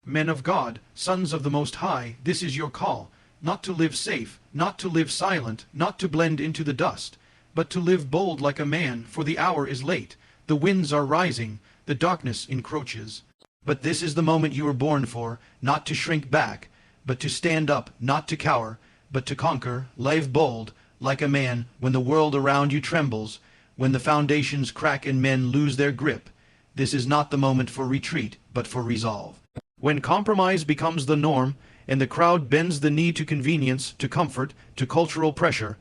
Men of God, sons of the Most High, this is your call, not to live safe, not to live silent, not to blend into the dust, but to live bold like a man, for the hour is late, the winds are rising, the darkness encroaches. But this is the moment you were born for, not to shrink back, but to stand up, not to cower, but to conquer, live bold, like a man, when the world around you trembles, when the foundations crack and men lose their grip. This is not the moment for retreat, but for resolve. When compromise becomes the norm, and the crowd bends the knee to convenience, to comfort, to cultural pressure,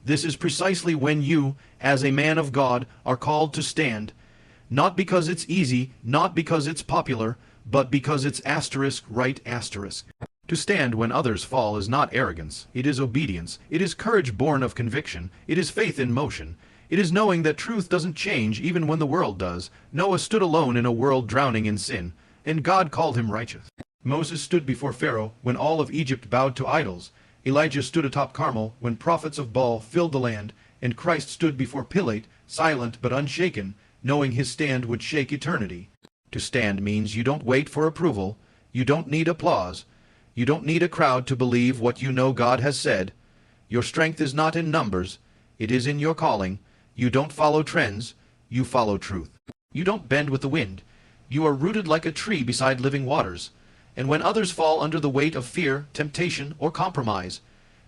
this is precisely when you, as a man of God, are called to stand, not because it's easy, not because it's popular, but because it's right. To stand when others fall is not arrogance, it is obedience, it is courage born of conviction, it is faith in motion, it is knowing that truth doesn't change even when the world does. Noah stood alone in a world drowning in sin, and God called him righteous. Moses stood before Pharaoh when all of Egypt bowed to idols. Elijah stood atop Carmel when prophets of Baal filled the land, and Christ stood before Pilate, silent but unshaken, knowing his stand would shake eternity. To stand means you don't wait for approval, you don't need applause, you don't need a crowd to believe what you know God has said. Your strength is not in numbers, it is in your calling. You don't follow trends, you follow truth. You don't bend with the wind, you are rooted like a tree beside living waters. And when others fall under the weight of fear, temptation, or compromise,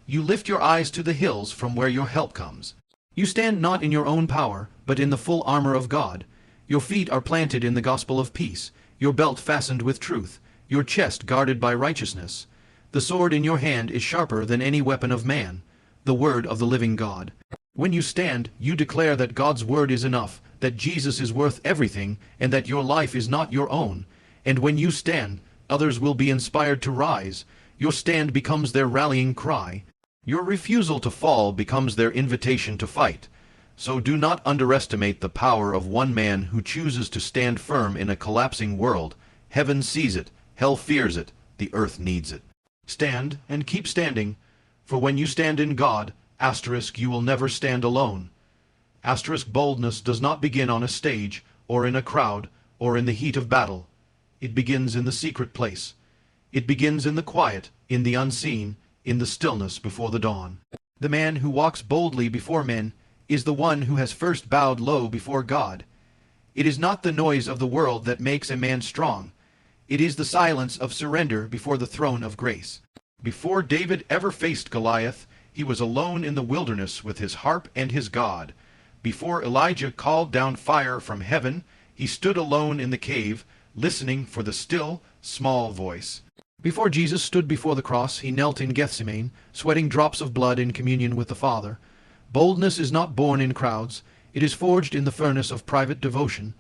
you lift your eyes to the hills from where your help comes. You stand not in your own power, but in the full armor of God. Your feet are planted in the gospel of peace, your belt fastened with truth, your chest guarded by righteousness. The sword in your hand is sharper than any weapon of man, the word of the living God. When you stand, you declare that God's word is enough, that Jesus is worth everything, and that your life is not your own. And when you stand, others will be inspired to rise. Your stand becomes their rallying cry. Your refusal to fall becomes their invitation to fight. So do not underestimate the power of one man who chooses to stand firm in a collapsing world. Heaven sees it, hell fears it, the earth needs it. Stand and keep standing, for when you stand in God, you will never stand alone. Boldness does not begin on a stage, or in a crowd, or in the heat of battle. It begins in the secret place. It begins in the quiet, in the unseen, in the stillness before the dawn. The man who walks boldly before men is the one who has first bowed low before God. It is not the noise of the world that makes a man strong. It is the silence of surrender before the throne of grace. Before David ever faced Goliath, he was alone in the wilderness with his harp and his God. Before Elijah called down fire from heaven, he stood alone in the cave, listening for the still, small voice. Before Jesus stood before the cross, he knelt in Gethsemane, sweating drops of blood in communion with the Father. Boldness is not born in crowds. It is forged in the furnace of private devotion.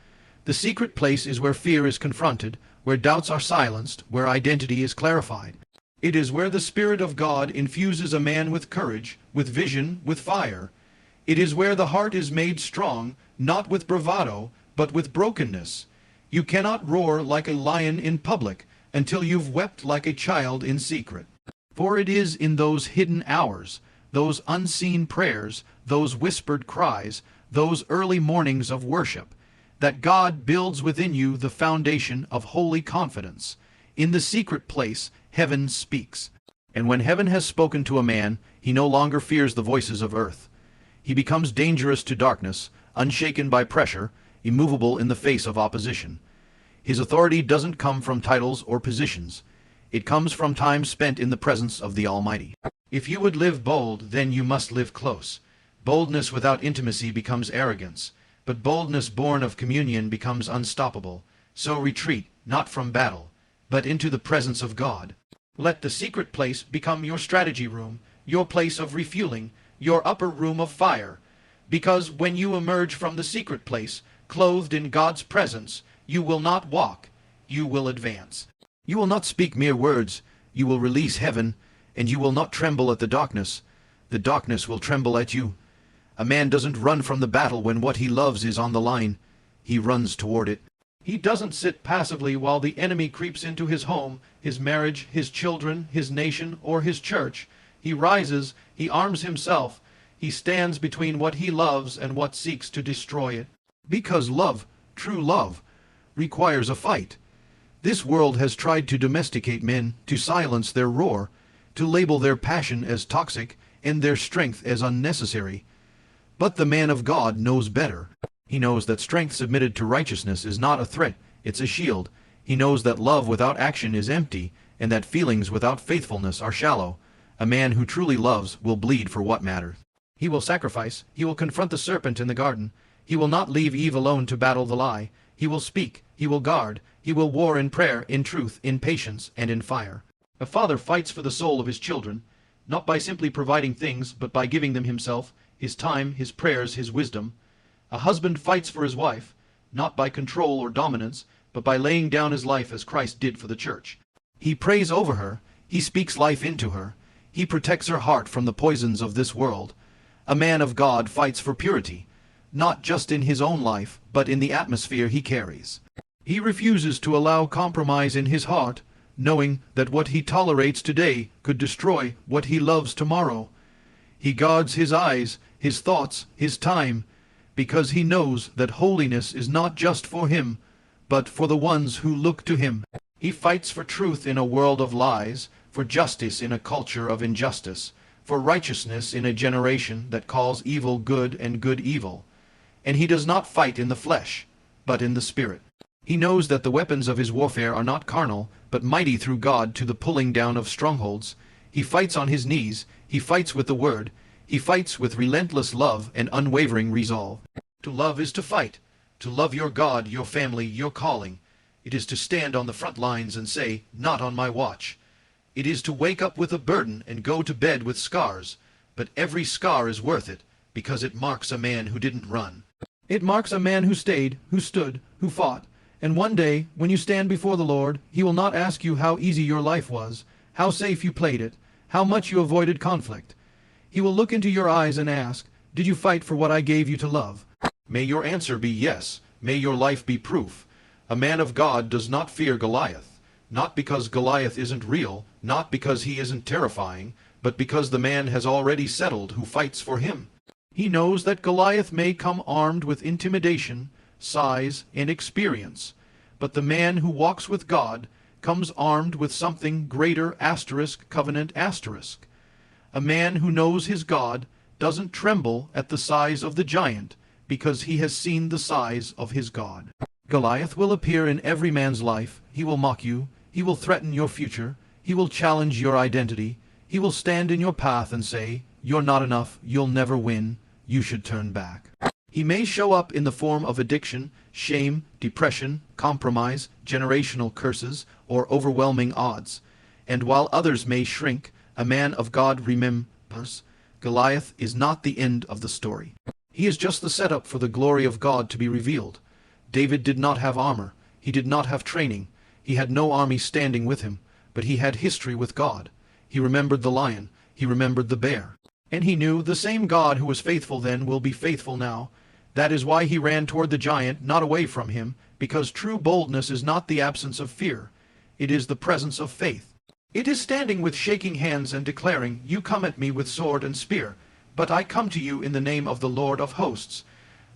The secret place is where fear is confronted, where doubts are silenced, where identity is clarified. It is where the Spirit of God infuses a man with courage, with vision, with fire. It is where the heart is made strong, not with bravado, but with brokenness. You cannot roar like a lion in public until you've wept like a child in secret. For it is in those hidden hours, those unseen prayers, those whispered cries, those early mornings of worship, that God builds within you the foundation of holy confidence. In the secret place, heaven speaks. And when heaven has spoken to a man, he no longer fears the voices of earth. He becomes dangerous to darkness, unshaken by pressure, immovable in the face of opposition. His authority doesn't come from titles or positions. It comes from time spent in the presence of the Almighty. If you would live bold, then you must live close. Boldness without intimacy becomes arrogance, but boldness born of communion becomes unstoppable. So retreat, not from battle, but into the presence of God. Let the secret place become your strategy room, your place of refueling, your upper room of fire. Because when you emerge from the secret place, clothed in God's presence, you will not walk, you will advance. You will not speak mere words, you will release heaven, and you will not tremble at the darkness will tremble at you. A man doesn't run from the battle when what he loves is on the line. He runs toward it. He doesn't sit passively while the enemy creeps into his home, his marriage, his children, his nation, or his church. He rises, he arms himself, he stands between what he loves and what seeks to destroy it. Because love, true love, requires a fight. This world has tried to domesticate men, to silence their roar, to label their passion as toxic and their strength as unnecessary. But the man of God knows better. He knows that strength submitted to righteousness is not a threat, it's a shield. He knows that love without action is empty, and that feelings without faithfulness are shallow. A man who truly loves will bleed for what matters. He will sacrifice, he will confront the serpent in the garden. He will not leave Eve alone to battle the lie. He will speak, he will guard, he will war in prayer, in truth, in patience, and in fire. A father fights for the soul of his children, not by simply providing things, but by giving them himself, his time, his prayers, his wisdom. A husband fights for his wife, not by control or dominance, but by laying down his life as Christ did for the church. He prays over her, he speaks life into her, he protects her heart from the poisons of this world. A man of God fights for purity, not just in his own life, but in the atmosphere he carries. He refuses to allow compromise in his heart, knowing that what he tolerates today could destroy what he loves tomorrow. He guards his eyes, his thoughts, his time, because he knows that holiness is not just for him, but for the ones who look to him. He fights for truth in a world of lies, for justice in a culture of injustice, for righteousness in a generation that calls evil good and good evil. And he does not fight in the flesh, but in the Spirit. He knows that the weapons of his warfare are not carnal, but mighty through God to the pulling down of strongholds. He fights on his knees, he fights with the word, he fights with relentless love and unwavering resolve. To love is to fight, to love your God, your family, your calling. It is to stand on the front lines and say, not on my watch. It is to wake up with a burden and go to bed with scars, but every scar is worth it, because it marks a man who didn't run. It marks a man who stayed, who stood, who fought. And one day, when you stand before the Lord, he will not ask you how easy your life was, how safe you played it, how much you avoided conflict. He will look into your eyes and ask, did you fight for what I gave you to love? May your answer be yes. May your life be proof. A man of God does not fear Goliath, not because Goliath isn't real, not because he isn't terrifying, but because the man has already settled who fights for him. He knows that Goliath may come armed with intimidation, size, and experience, but the man who walks with God comes armed with something greater covenant asterisk. A man who knows his God doesn't tremble at the size of the giant because he has seen the size of his God. Goliath will appear in every man's life. He will mock you. He will threaten your future. He will challenge your identity. He will stand in your path and say, you're not enough. You'll never win. You should turn back. He may show up in the form of addiction, shame, depression, compromise, generational curses, or overwhelming odds. And while others may shrink, a man of God remembers, Goliath is not the end of the story. He is just the setup for the glory of God to be revealed. David did not have armor. He did not have training. He had no army standing with him, but he had history with God. He remembered the lion. He remembered the bear. And he knew the same God who was faithful then will be faithful now. That is why he ran toward the giant, not away from him, because true boldness is not the absence of fear. It is the presence of faith. It is standing with shaking hands and declaring, you come at me with sword and spear, but I come to you in the name of the Lord of hosts.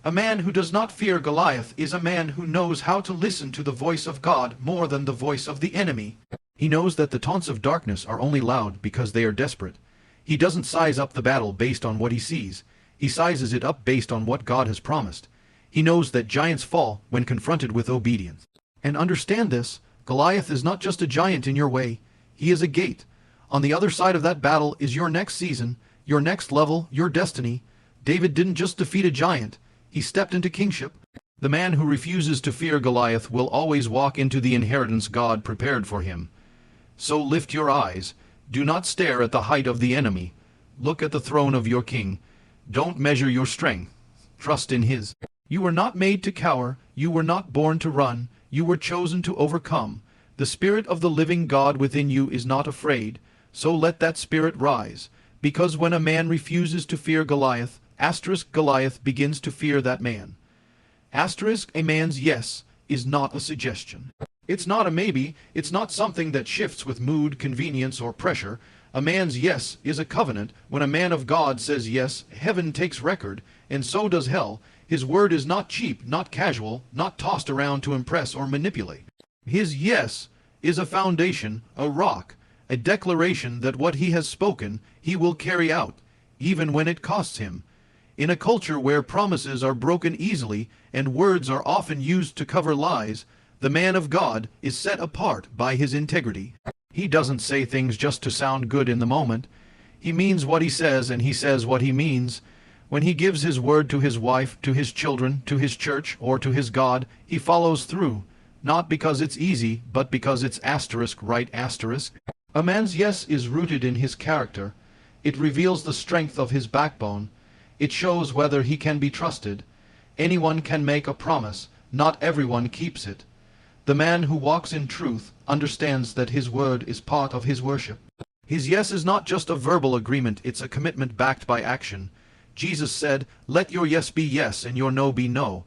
A man who does not fear Goliath is a man who knows how to listen to the voice of God more than the voice of the enemy. He knows that the taunts of darkness are only loud because they are desperate. He doesn't size up the battle based on what he sees. He sizes it up based on what God has promised. He knows that giants fall when confronted with obedience. And understand this, Goliath is not just a giant in your way. He is a gate. On the other side of that battle is your next season, your next level, your destiny. David didn't just defeat a giant. He stepped into kingship. The man who refuses to fear Goliath will always walk into the inheritance God prepared for him. So lift your eyes. Do not stare at the height of the enemy. Look at the throne of your king. Don't measure your strength. Trust in his. You were not made to cower. You were not born to run. You were chosen to overcome. The Spirit of the living God within you is not afraid. So let that spirit rise. Because when a man refuses to fear Goliath, Goliath begins to fear that man. A man's yes is not a suggestion. It's not a maybe. It's not something that shifts with mood, convenience, or pressure. A man's yes is a covenant. When a man of God says yes, heaven takes record, and so does hell. His word is not cheap, not casual, not tossed around to impress or manipulate. His yes is a foundation, a rock, a declaration that what he has spoken he will carry out, even when it costs him. In a culture where promises are broken easily and words are often used to cover lies, the man of God is set apart by his integrity. He doesn't say things just to sound good in the moment. He means what he says, and he says what he means. When he gives his word to his wife, to his children, to his church, or to his God, he follows through, not because it's easy, but because it's right. A man's yes is rooted in his character. It reveals the strength of his backbone. It shows whether he can be trusted. Anyone can make a promise, not everyone keeps it. The man who walks in truth understands that his word is part of his worship. His yes is not just a verbal agreement, it's a commitment backed by action. Jesus said, "Let your yes be yes and your no be no."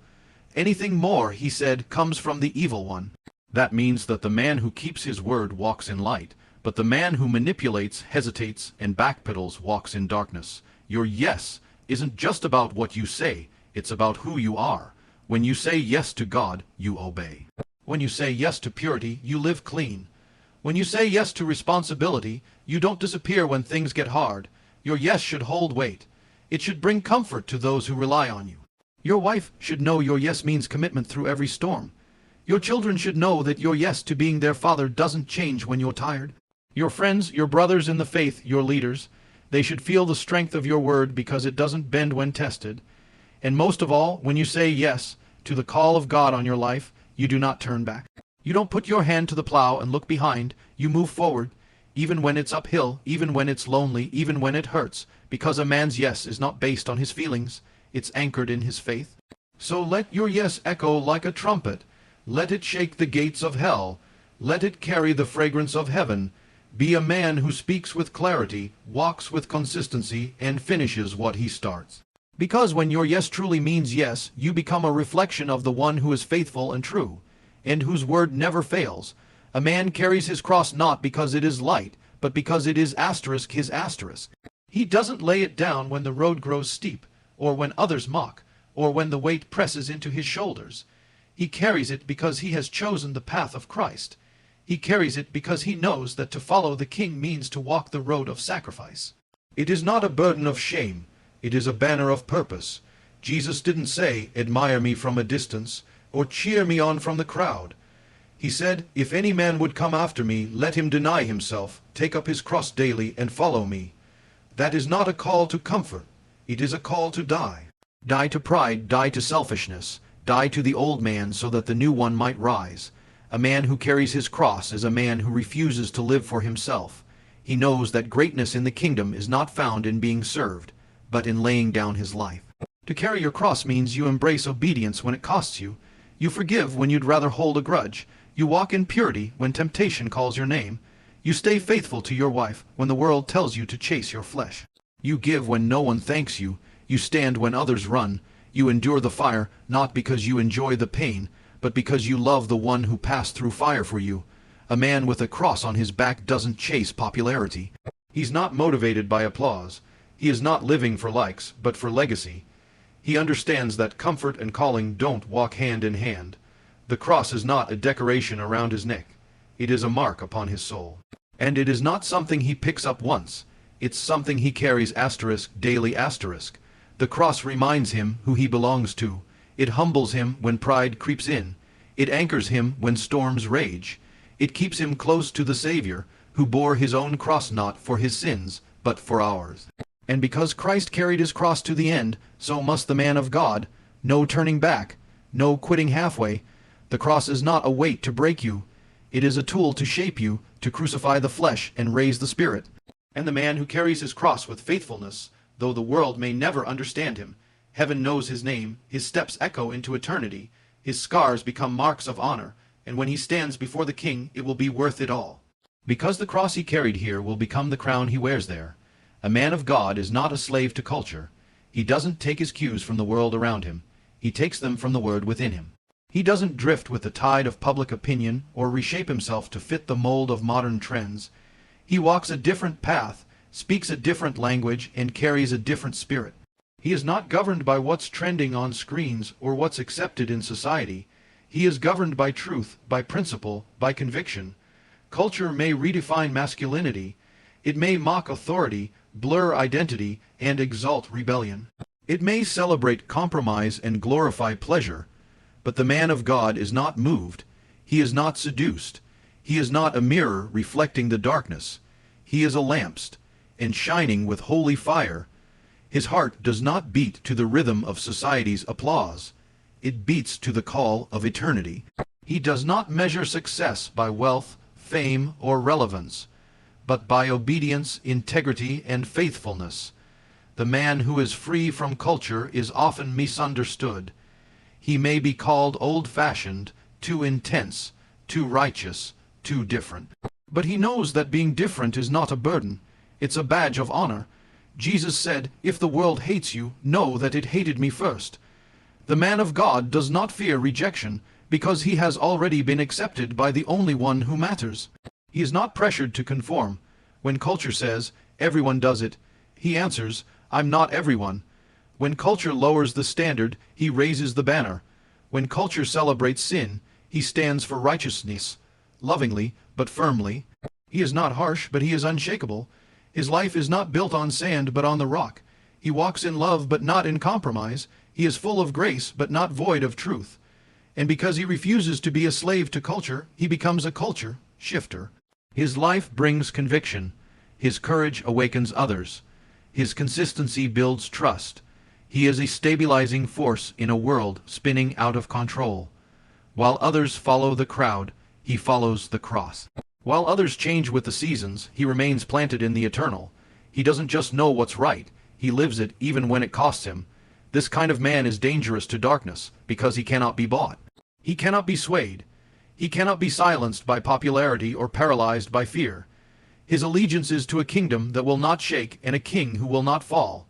Anything more, he said, comes from the evil one. That means that the man who keeps his word walks in light, but the man who manipulates, hesitates, and backpedals walks in darkness. Your yes isn't just about what you say, it's about who you are. When you say yes to God, you obey. When you say yes to purity, you live clean. When you say yes to responsibility, you don't disappear when things get hard. Your yes should hold weight. It should bring comfort to those who rely on you. Your wife should know your yes means commitment through every storm. Your children should know that your yes to being their father doesn't change when you're tired. Your friends, your brothers in the faith, your leaders, they should feel the strength of your word because it doesn't bend when tested. And most of all, when you say yes to the call of God on your life, you do not turn back. You don't put your hand to the plow and look behind. You move forward, even when it's uphill, even when it's lonely, even when it hurts, because a man's yes is not based on his feelings. It's anchored in his faith. So let your yes echo like a trumpet. Let it shake the gates of hell. Let it carry the fragrance of heaven. Be a man who speaks with clarity, walks with consistency, and finishes what he starts. Because when your yes truly means yes, you become a reflection of the one who is faithful and true, and whose word never fails. A man carries his cross not because it is light, but because it is his asterisk. He doesn't lay it down when the road grows steep, or when others mock, or when the weight presses into his shoulders. He carries it because he has chosen the path of Christ. He carries it because he knows that to follow the King means to walk the road of sacrifice. It is not a burden of shame. It is a banner of purpose. Jesus didn't say, "Admire me from a distance," or "Cheer me on from the crowd." He said, "If any man would come after me, let him deny himself, take up his cross daily, and follow me." That is not a call to comfort. It is a call to die. Die to pride, die to selfishness, die to the old man so that the new one might rise. A man who carries his cross is a man who refuses to live for himself. He knows that greatness in the kingdom is not found in being served, but in laying down his life. To carry your cross means you embrace obedience when it costs you. You forgive when you'd rather hold a grudge. You walk in purity when temptation calls your name. You stay faithful to your wife when the world tells you to chase your flesh. You give when no one thanks you. You stand when others run. You endure the fire, not because you enjoy the pain, but because you love the one who passed through fire for you. A man with a cross on his back doesn't chase popularity. He's not motivated by applause. He is not living for likes, but for legacy. He understands that comfort and calling don't walk hand in hand. The cross is not a decoration around his neck. It is a mark upon his soul. And it is not something he picks up once. It's something he carries daily. The cross reminds him who he belongs to. It humbles him when pride creeps in. It anchors him when storms rage. It keeps him close to the Savior, who bore his own cross not for his sins, but for ours. And because Christ carried his cross to the end, so must the man of God. No turning back, no quitting halfway. The cross is not a weight to break you. It is a tool to shape you, to crucify the flesh and raise the spirit. And the man who carries his cross with faithfulness, though the world may never understand him, heaven knows his name, his steps echo into eternity, his scars become marks of honor, and when he stands before the King, it will be worth it all. Because the cross he carried here will become the crown he wears there. A man of God is not a slave to culture. He doesn't take his cues from the world around him. He takes them from the word within him. He doesn't drift with the tide of public opinion or reshape himself to fit the mold of modern trends. He walks a different path, speaks a different language, and carries a different spirit. He is not governed by what's trending on screens or what's accepted in society. He is governed by truth, by principle, by conviction. Culture may redefine masculinity. It may mock authority, blur identity, and exalt rebellion. It may celebrate compromise and glorify pleasure. But the man of God is not moved. He is not seduced. He is not a mirror reflecting the darkness. He is a lampstand, and shining with holy fire. His heart does not beat to the rhythm of society's applause. It beats to the call of eternity. He does not measure success by wealth, fame, or relevance, but by obedience, integrity, and faithfulness. The man who is free from culture is often misunderstood. He may be called old-fashioned, too intense, too righteous, too different. But he knows that being different is not a burden. It's a badge of honor. Jesus said, "If the world hates you, know that it hated me first." The man of God does not fear rejection, because he has already been accepted by the only one who matters. He is not pressured to conform. When culture says, "Everyone does it," he answers, "I'm not everyone." When culture lowers the standard, he raises the banner. When culture celebrates sin, he stands for righteousness, lovingly but firmly. He is not harsh, but he is unshakable. His life is not built on sand, but on the rock. He walks in love, but not in compromise. He is full of grace, but not void of truth. And because he refuses to be a slave to culture, he becomes a culture shifter. His life brings conviction. His courage awakens others. His consistency builds trust. He is a stabilizing force in a world spinning out of control. While others follow the crowd, he follows the cross. While others change with the seasons, he remains planted in the eternal. He doesn't just know what's right, he lives it even when it costs him. This kind of man is dangerous to darkness, because he cannot be bought. He cannot be swayed. He cannot be silenced by popularity or paralyzed by fear. His allegiance is to a kingdom that will not shake and a king who will not fall.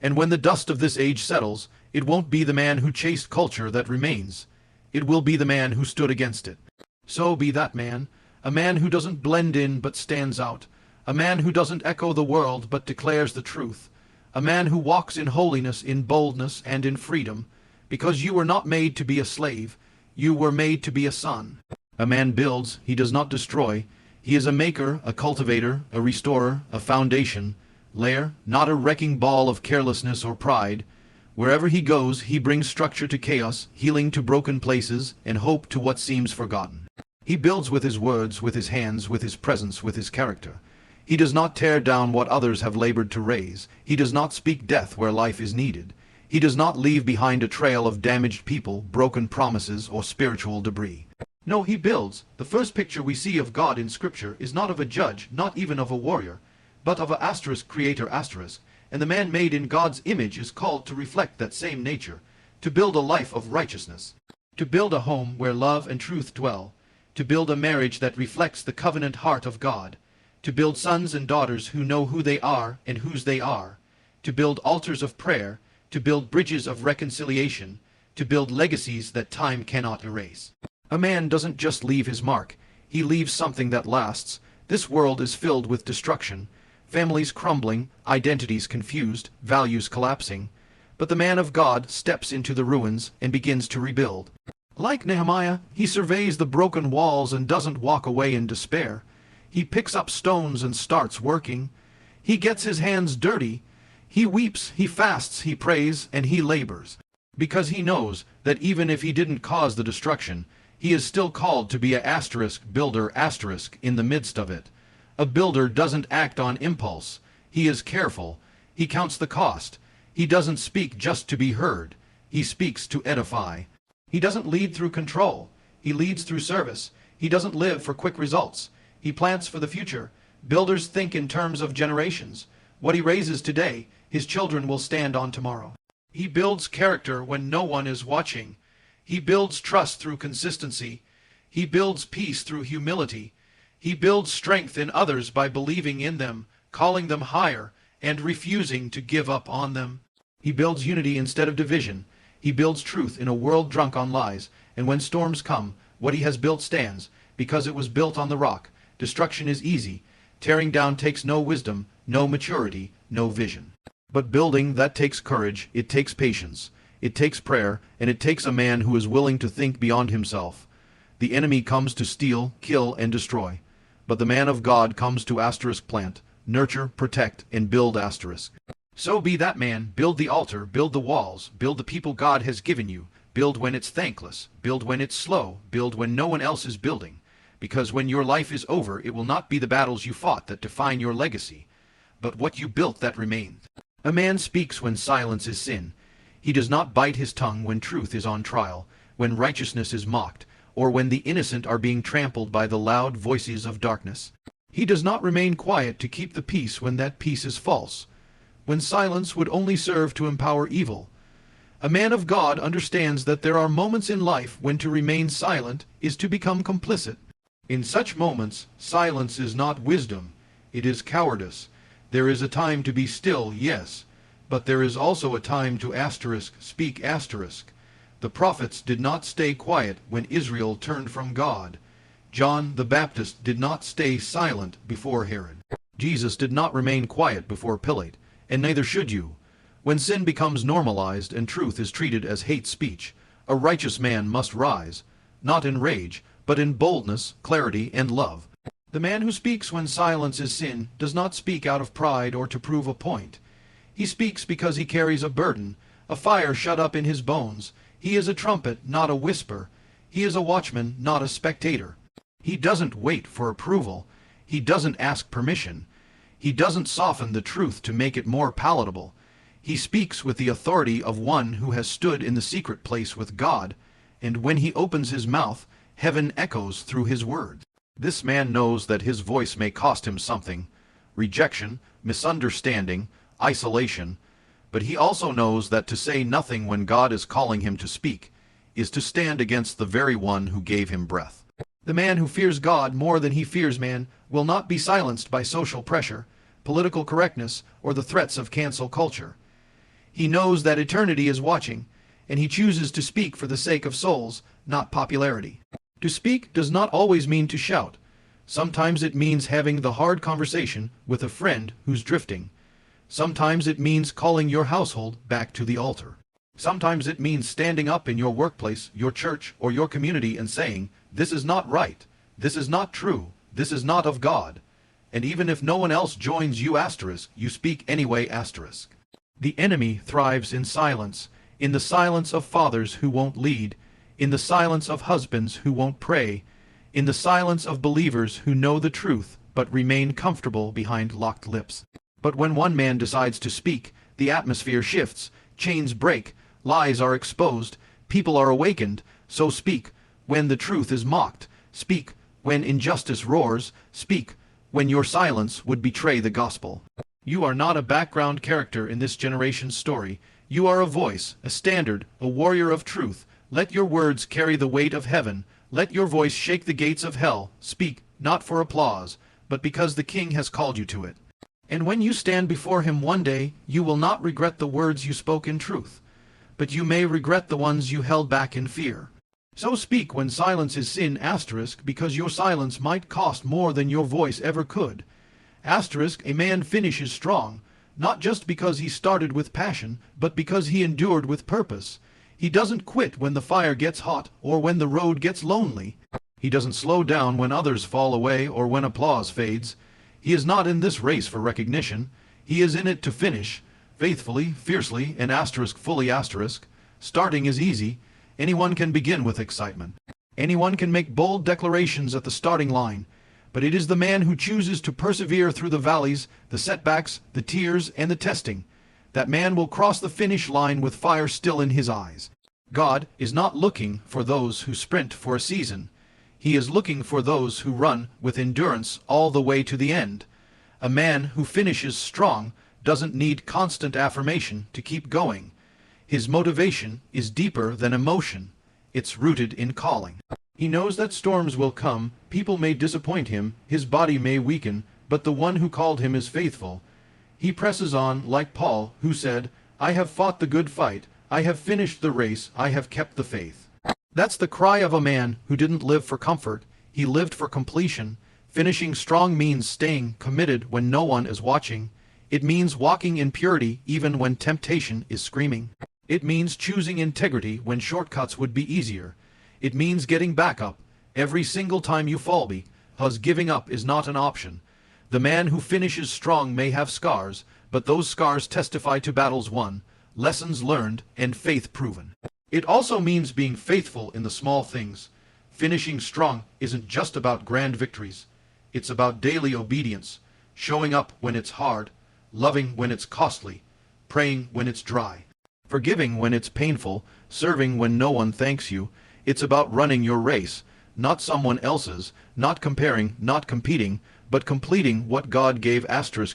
And when the dust of this age settles, it won't be the man who chased culture that remains. It will be the man who stood against it. So be that man, a man who doesn't blend in but stands out, a man who doesn't echo the world but declares the truth, a man who walks in holiness, in boldness, and in freedom, because you were not made to be a slave, you were made to be a son. A man builds, he does not destroy. He is a maker, a cultivator, a restorer, a foundation layer, not a wrecking ball of carelessness or pride. Wherever he goes, he brings structure to chaos, healing to broken places, and hope to what seems forgotten. He builds with his words, with his hands, with his presence, with his character. He does not tear down what others have labored to raise. He does not speak death where life is needed. He does not leave behind a trail of damaged people, broken promises, or spiritual debris. No, he builds. The first picture we see of God in Scripture is not of a judge, not even of a warrior, but of a creator *, and the man made in God's image is called to reflect that same nature, to build a life of righteousness, to build a home where love and truth dwell, to build a marriage that reflects the covenant heart of God, to build sons and daughters who know who they are and whose they are, to build altars of prayer, to build bridges of reconciliation, to build legacies that time cannot erase. A man doesn't just leave his mark, he leaves something that lasts. This world is filled with destruction, families crumbling, identities confused, values collapsing. But the man of God steps into the ruins and begins to rebuild. Like Nehemiah, he surveys the broken walls and doesn't walk away in despair. He picks up stones and starts working. He gets his hands dirty. He weeps, he fasts, he prays, and he labors. Because he knows that even if he didn't cause the destruction, he is still called to be a builder in the midst of it. A builder doesn't act on impulse. He is careful. He counts the cost. He doesn't speak just to be heard. He speaks to edify. He doesn't lead through control. He leads through service. He doesn't live for quick results. He plants for the future. Builders think in terms of generations. What he raises today, his children will stand on tomorrow. He builds character when no one is watching. He builds trust through consistency. He builds peace through humility. He builds strength in others by believing in them, calling them higher, and refusing to give up on them. He builds unity instead of division. He builds truth in a world drunk on lies, and when storms come, what he has built stands, because it was built on the rock. Destruction is easy. Tearing down takes no wisdom, no maturity, no vision. But building, that takes courage, it takes patience. It takes prayer, and it takes a man who is willing to think beyond himself. The enemy comes to steal, kill, and destroy. But the man of God comes to plant, nurture, protect, and build. So be that man, build the altar, build the walls, build the people God has given you, build when it's thankless, build when it's slow, build when no one else is building. Because when your life is over, it will not be the battles you fought that define your legacy, but what you built that remains. A man speaks when silence is sin. He does not bite his tongue when truth is on trial, when righteousness is mocked, or when the innocent are being trampled by the loud voices of darkness. He does not remain quiet to keep the peace when that peace is false, when silence would only serve to empower evil. A man of God understands that there are moments in life when to remain silent is to become complicit. In such moments, silence is not wisdom, it is cowardice. There is a time to be still, yes, but there is also a time to speak. The prophets did not stay quiet when Israel turned from God. John the Baptist did not stay silent before Herod. Jesus did not remain quiet before Pilate, and neither should you. When sin becomes normalized and truth is treated as hate speech, a righteous man must rise, not in rage, but in boldness, clarity, and love. The man who speaks when silence is sin does not speak out of pride or to prove a point. He speaks because he carries a burden, a fire shut up in his bones. He is a trumpet, not a whisper. He is a watchman, not a spectator. He doesn't wait for approval. He doesn't ask permission. He doesn't soften the truth to make it more palatable. He speaks with the authority of one who has stood in the secret place with God, and when he opens his mouth, heaven echoes through his words. This man knows that his voice may cost him something, rejection, misunderstanding, isolation, but he also knows that to say nothing when God is calling him to speak is to stand against the very one who gave him breath. The man who fears God more than he fears man will not be silenced by social pressure, political correctness, or the threats of cancel culture. He knows that eternity is watching, and he chooses to speak for the sake of souls, not popularity. To speak does not always mean to shout. Sometimes it means having the hard conversation with a friend who's drifting. Sometimes it means calling your household back to the altar. Sometimes it means standing up in your workplace, your church, or your community and saying, "This is not right. This is not true. This is not of God." And even if no one else joins you you speak anyway. The enemy thrives in the silence of fathers who won't lead, in the silence of husbands who won't pray, in the silence of believers who know the truth but remain comfortable behind locked lips. But when one man decides to speak, the atmosphere shifts, chains break, lies are exposed, people are awakened. So speak when the truth is mocked, speak when injustice roars, speak when your silence would betray the gospel. You are not a background character in this generation's story. You are a voice, a standard, a warrior of truth. Let your words carry the weight of heaven. Let your voice shake the gates of hell. Speak, not for applause, but because the King has called you to it. And when you stand before him one day, you will not regret the words you spoke in truth, but you may regret the ones you held back in fear. So speak when silence is sin, because your silence might cost more than your voice ever could. A man finishes strong, not just because he started with passion, but because he endured with purpose. He doesn't quit when the fire gets hot or when the road gets lonely. He doesn't slow down when others fall away or when applause fades. He is not in this race for recognition. He is in it to finish, faithfully, fiercely, and fully. Starting is easy. Anyone can begin with excitement. Anyone can make bold declarations at the starting line. But it is the man who chooses to persevere through the valleys, the setbacks, the tears, and the testing. That man will cross the finish line with fire still in his eyes. God is not looking for those who sprint for a season. He is looking for those who run with endurance all the way to the end. A man who finishes strong doesn't need constant affirmation to keep going. His motivation is deeper than emotion. It's rooted in calling. He knows that storms will come, people may disappoint him, his body may weaken, but the one who called him is faithful. He presses on like Paul, who said, "I have fought the good fight, I have finished the race, I have kept the faith." That's the cry of a man who didn't live for comfort, he lived for completion. Finishing strong means staying committed when no one is watching. It means walking in purity even when temptation is screaming. It means choosing integrity when shortcuts would be easier. It means getting back up every single time you fall because giving up is not an option. The man who finishes strong may have scars, but those scars testify to battles won, lessons learned, and faith proven. It also means being faithful in the small things. Finishing strong isn't just about grand victories. It's about daily obedience, showing up when it's hard, loving when it's costly, praying when it's dry, forgiving when it's painful, serving when no one thanks you. It's about running your race, not someone else's, not comparing, not competing, but completing what God gave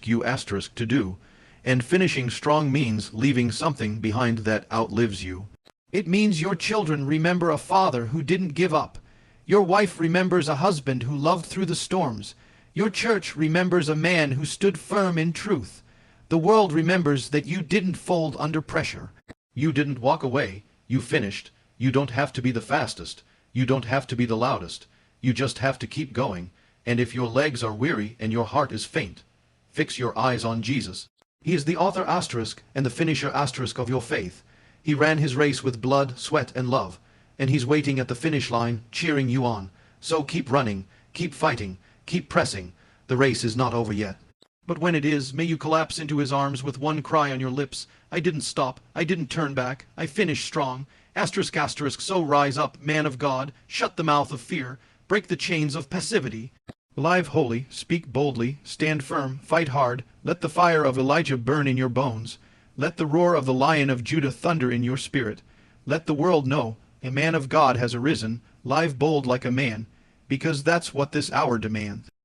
you to do. And finishing strong means leaving something behind that outlives you. It means your children remember a father who didn't give up. Your wife remembers a husband who loved through the storms. Your church remembers a man who stood firm in truth. The world remembers that you didn't fold under pressure. You didn't walk away. You finished. You don't have to be the fastest. You don't have to be the loudest. You just have to keep going. And if your legs are weary and your heart is faint, fix your eyes on Jesus. He is the author and the finisher of your faith. He ran his race with blood, sweat, and love. And he's waiting at the finish line, cheering you on. So keep running, keep fighting, keep pressing. The race is not over yet. But when it is, may you collapse into his arms with one cry on your lips. I didn't stop. I didn't turn back. I finished strong. So rise up, man of God. Shut the mouth of fear. Break the chains of passivity. Live holy, speak boldly, stand firm, fight hard. Let the fire of Elijah burn in your bones. Let the roar of the Lion of Judah thunder in your spirit. Let the world know a man of God has arisen, live bold like a man, because that's what this hour demands.